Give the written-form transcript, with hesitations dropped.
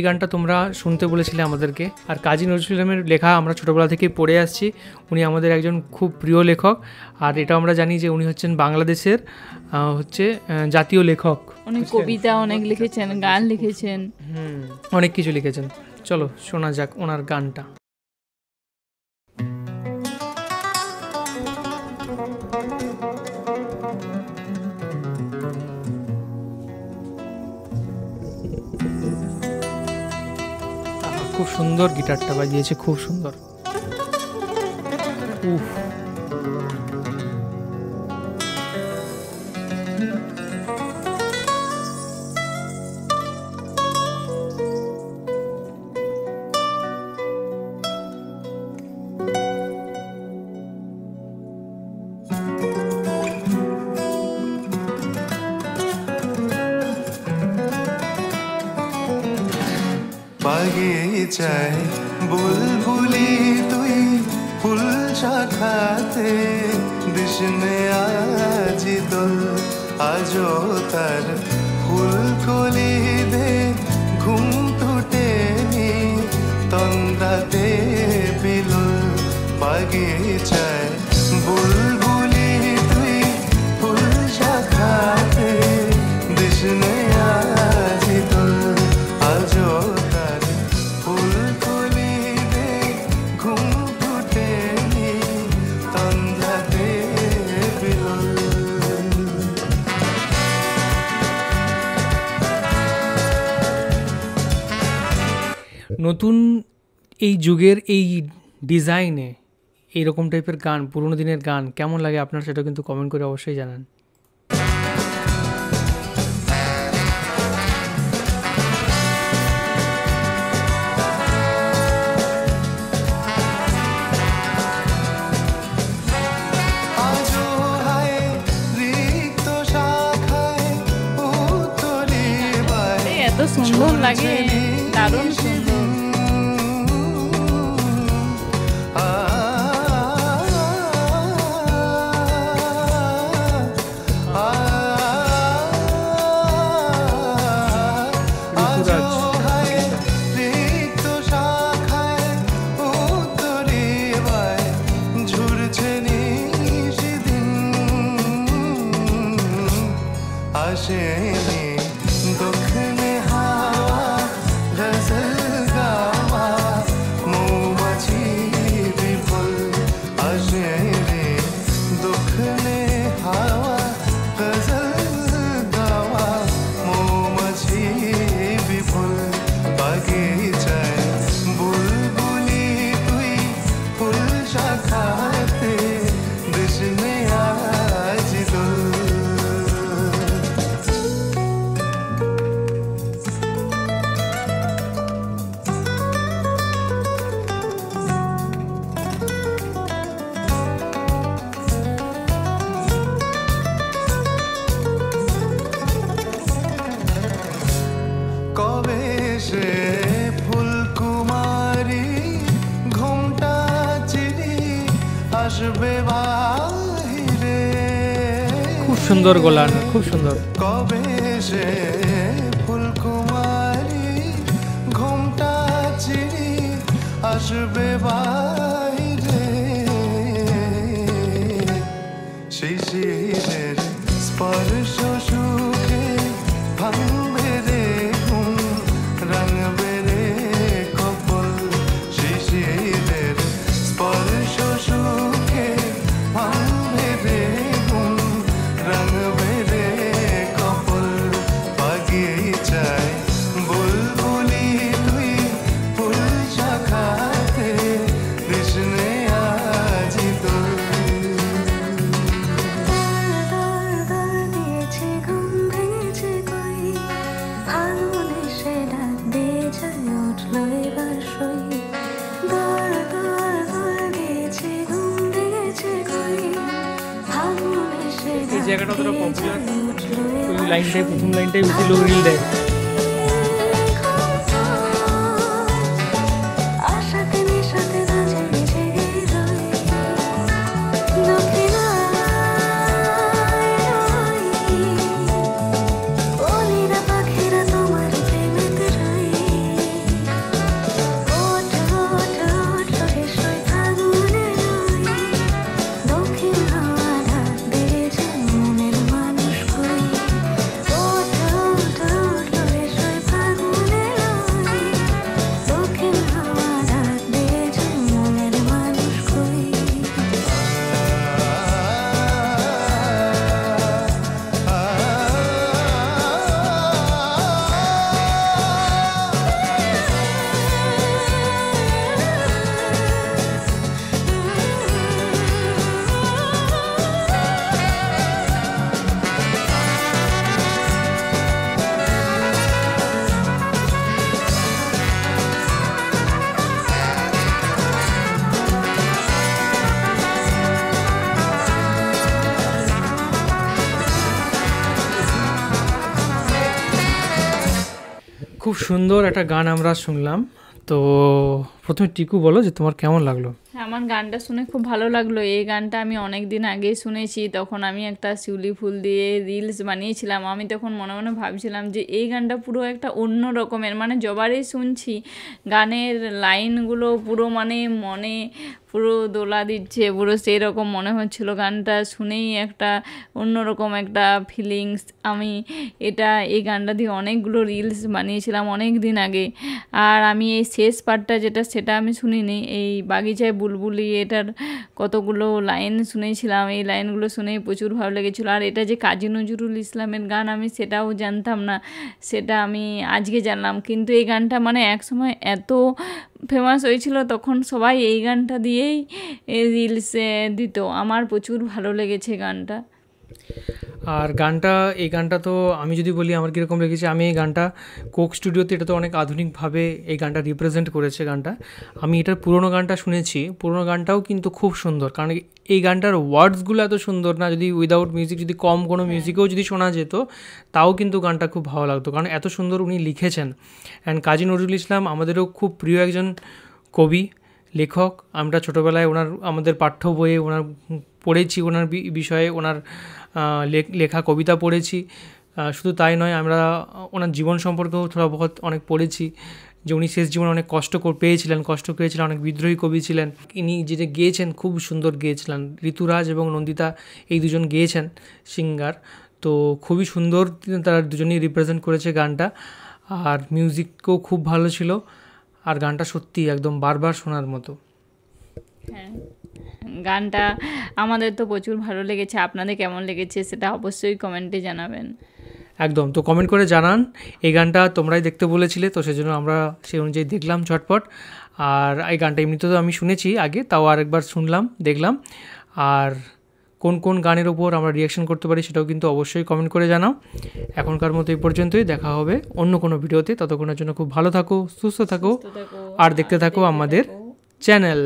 এই গানটা তোমরা শুনতে বলেছিলে আমাদেরকে। আর কাজী নজরুল ইসলামের লেখা আমরা ছোটোবেলা থেকেই পড়ে আসছি। উনি আমাদের একজন খুব প্রিয় লেখক। আর এটা আমরা জানি যে উনি হচ্ছেন বাংলাদেশের জাতীয় লেখক। অনেক কবিতা অনেক লিখেছেন, গান লিখেছেন, অনেক কিছু লিখেছেন। চলো শোনা যাক ওনার গানটা। খুব সুন্দর গিটারটা বাজিয়েছে, খুব সুন্দর। উফ, বাগিচায় বুলবুলি তুই ফুল শাখাতে দিশনে আজি দোল আজো তার ফুল কলি দে ঘুম টুটেনি তন্দ্রাতে বিলুল। বাগিচায় বুলবুলি তুই ফুল শাখাতে দিশনে আজি দোল আজো নতুন এই যুগের এই ডিজাইনে এইরকম টাইপের গান, পুরোনো দিনের গান কেমন লাগে আপনার, সেটা কিন্তু কমেন্ট করে অবশ্যই জানান। এত সুন্দর লাগে, দারুণ সুন্দর। দক্ষিণে হাওয়া গজল গাওয়া মৌমাছি বিফল আসে রে। দক্ষিণে হাওয়া গজল গাওয়া মৌমাছি বিফল। বাগিচায় বুলবুলি তুই ফুল শাখাতে দিশনে আজি দোল। কবে সে ফুলকুমারী ঘুমটা চিরি আসবে বাহিরে। খুব সুন্দর গোলান, খুব সুন্দর। কবে সে ফুলকুমারী ঘুমটা চিরি আসবে বাহিরে। শিশিরের স্পর্শ সুখে ভাঙবে রে ঘুম, রাঙবে রে কপল। শিশিরের স্পর্শ সুখে ভাঙবে রে ঘুম, রাঙবে রে কপল। বাগিচায় বুলবুলি তুই ফুল শাখাতে দিশনে আজি দোল। এই জায়গাটা অতটা পপুলার, ওই লাইনটাই, প্রথম লাইনটাই বেশি লোক রিল দেয়। সুন্দর একটা গান আমরা শুনলাম। তো প্রথমে টিকু বলো যে তোমার কেমন লাগলো। হ্যাঁ, আমার গানটা শুনে খুব ভালো লাগলো। এই গানটা আমি অনেক দিন আগেই শুনেছি, তখন আমি একটা শিউলি ফুল দিয়ে রিলস বানিয়েছিলাম। আমি তখন মনে মনে ভাবছিলাম যে এই গানটা পুরো একটা অন্য রকমের, মানে যবারই শুনছি গানের লাইনগুলো পুরো মানে মনে পুরো দোলা দিচ্ছে, পুরো সেই রকম মনে হচ্ছিলো। গানটা শুনেই একটা অন্যরকম একটা ফিলিংস। আমি এই গানটা দিয়ে অনেকগুলো রিলস বানিয়েছিলাম অনেক দিন আগে। আর আমি এই শেষ পার্টটা সেটা আমি শুনিনি, এই বাগিচায় বুলবুলি এটার কতগুলো লাইন শুনেছিলাম। এই লাইনগুলো শুনেই প্রচুর ভালো লেগেছিলো। আর এটা যে কাজী নজরুল ইসলামের গান আমি সেটাও জানতাম না, সেটা আমি আজকে জানলাম। কিন্তু এই গানটা মানে একসময় এত ফেমাস হয়েছিল, তখন সবাই এই গানটা দিয়েই রিলসে দিত। আমার প্রচুর ভালো লেগেছে গানটা। আর এই গানটা তো আমি যদি বলি আমার কীরকম লেগেছে, আমি এই গানটা কোক স্টুডিওতে এটা তো অনেক আধুনিকভাবে এই গানটা রিপ্রেজেন্ট করেছে গানটা। আমি এটার পুরোনো গানটা শুনেছি, পুরোনো গানটাও কিন্তু খুব সুন্দর, কারণ এই গানটার ওয়ার্ডসগুলো এত সুন্দর না, যদি উইদাউট মিউজিক, যদি কম কোনো মিউজিকেও যদি শোনা যেত তাও কিন্তু গানটা খুব ভালো লাগতো, কারণ এত সুন্দর উনি লিখেছেন। অ্যান্ড কাজী নজরুল ইসলাম আমাদেরও খুব প্রিয় একজন কবি লেখক। আমরা ছোটোবেলায় আমাদের পাঠ্য বইয়ে ওনার পড়েছি, ওনার বিষয়ে ওনার লেখা কবিতা পড়েছি। শুধু তাই নয়, আমরা ওনার জীবন সম্পর্কেও থোড়া বহুত অনেক পড়েছি, যে উনি শেষ জীবনে অনেক কষ্ট পেয়েছিলেন, অনেক বিদ্রোহী কবি ছিলেন। ইনি যেটা গেয়েছেন খুব সুন্দর গেয়েছিলেন, ঋতুরাজ এবং নন্দিতা এই দুজন গেয়েছেন সিঙ্গার। তো খুবই সুন্দর তারা দুজনেই রিপ্রেজেন্ট করেছে গানটা। আর মিউজিকও খুব ভালো ছিল, আর গানটা সত্যি একদম বারবার শোনার মতো। হ্যাঁ, গানটা আমাদের তো প্রচুর ভালো লেগেছে। আপনাদের কেমন লেগেছে সেটা অবশ্যই কমেন্টে জানাবেন। একদম, তো কমেন্ট করে জানান। এই গানটা তোমরাই দেখতে বলেছিলে, তো সেজন্য আমরা সেই অনুযায়ী দেখলাম ঝটপট। আর এই গানটা এমনিতে তো আমি শুনেছি আগে, তাও আরেকবার শুনলাম, দেখলাম। আর কোন কোন গানের ওপর আমরা রিয়াকশন করতে পারি সেটাও কিন্তু অবশ্যই কমেন্ট করে জানাও। এখনকার মতো এই পর্যন্তই, দেখা হবে অন্য কোনো ভিডিওতে। ততক্ষণের জন্য খুব ভালো থাকো, সুস্থ থাকো, আর দেখতে থাকো আমাদের চ্যানেল।